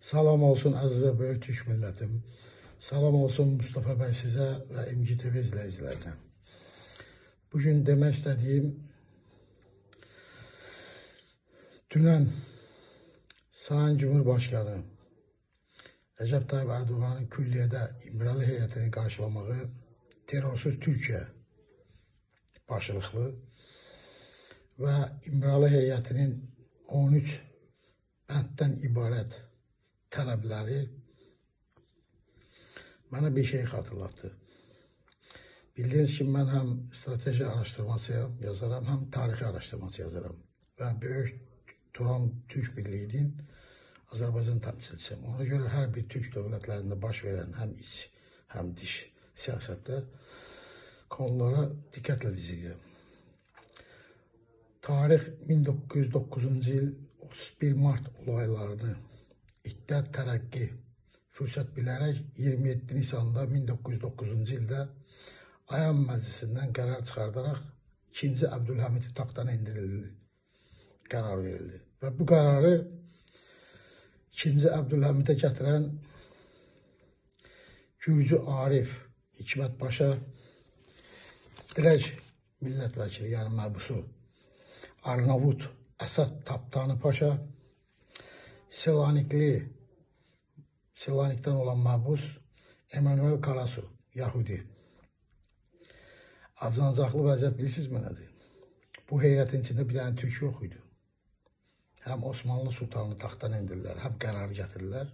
Salam olsun əziz və böyük Türk millətim. Salam olsun Mustafa bəy sizə və MGTV izləyicilərinə. Bugün demək istədiyim, dünən Sayın Cumhurbaşkanı Recep Tayyip Erdoğan'ın külliyədə İmralı heyətini qarşılamağı terrorsuz Türkiyə başlıqlı və İmralı heyətinin 13 bənddən ibarət tələbləri mənə bir şey xatırlatdı. Bildiyiniz ki, mən həm strateji araşdırmacıyam, yazaram, həm tarixi araşdırmacı yazaram və Böyük Turan Türk Birliği'nin Azərbaycan təmsilçisiyəm. Ona görə hər bir Türk dövlətlərində baş verən həm iç, həm dış siyasətdə konulara diqqətlə izləyirəm. Tarix 1909-cu il 31 Mart olaylarını İttihad Tərəqqi fürsət bilərək 27 Nisan'da 1909-cu ildə Ayan Məclisindən qərar çıxardaraq 2-ci Əbdülhamidi taxtdan indirildi, qərar verildi. Və bu qərarı 2-ci Əbdülhamidə gətirən Gürcü Arif Hikmət Paşa, dirək millət vəkili, yəni məbusu Arnavut Əsad Tapdanı Paşa, Selanik'ten olan məbus Emanuel Karasu, Yahudi. Acınacaqlı vəziyyət bilirsinizmi nədir? Bu heyətin içində bir dənə Türk yox idi. Həm Osmanlı Sultanı taxtdan indirilər, həm qərar gətirirlər,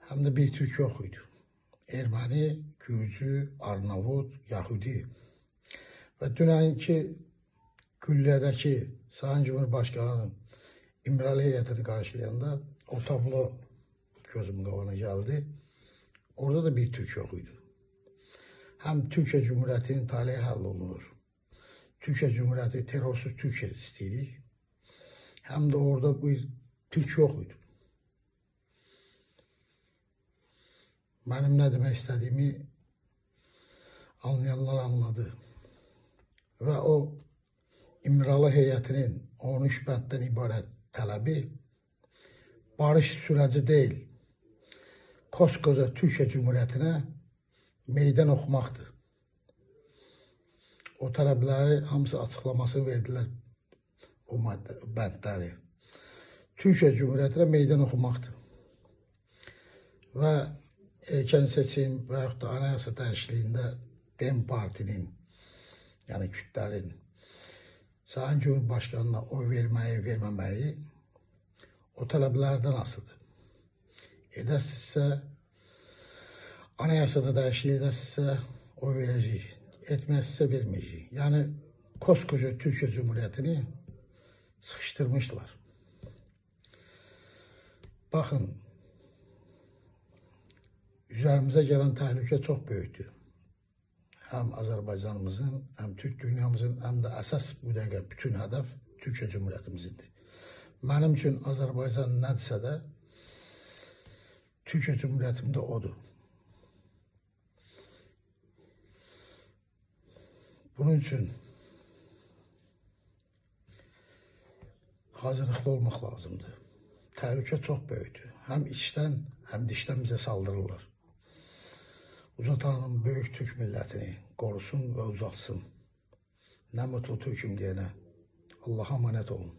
həm də bir Türk yox idi. Erməni, Gürcü, Arnavut, Yahudi. Və dünənki külliyədəki Sayın Cumhurbaşkanının İmralı heyətini qarşılayanda o tablo gözümün qabağına gəldi. Orada da bir Türk yox idi. Həm Türkiyə Cumhuriyyətinin taleyi həll olunur. Türkiyə Cumhuriyyəti terrorsuz Türkiyə istəyirik. Həm də orada bir Türk yox idi. Mənim nə demək istədiyimi anlayanlar anladı. Və o İmralı heyətinin 13 bənddən ibarət tələbi barış sürəci deyil, koskoca Türkiyə Cumhuriyyətinə meydan oxumaqdır. O tələbləri hamısı açıqlamasını verdilər, o bəndləri. Türkiyə Cumhuriyyətinə meydan oxumaqdır. Və erkən seçim və yaxud da anayasa dəyişikliyində DEM partinin, yəni kütlərin Sayın Cumhurbaşkanına oy verməyi, verməməyi o tələblərdən asılıdır. Edəsinizsə, anayasada dəyişiklik edəsinizsə oy verəcəyik, etməzsə verməyəcəyik. Yəni, koskoca Türkiyə Cumhuriyyətini sıxışdırmışlar. Baxın, üzərimizə gələn təhlükə çox böyükdür. Həm Azərbaycanımızın, həm Türk dünyamızın, həm də əsas bu dəqiqə bütün hədəf Türkiyə Cumhuriyyətimizdir. Mənim üçün Azərbaycan nədirsə də Türkiyə Cumhuriyyətim də odur. Bunun üçün hazırlıqlı olmaq lazımdır. Təhlükə çox böyükdür. Həm içdən, həm dişdən bizə saldırırlar. Uca Tanrım böyük Türk millətini qorusun və uzatsın. Nə mutlu Türk'üm deyənə. Allah'a emanet olun.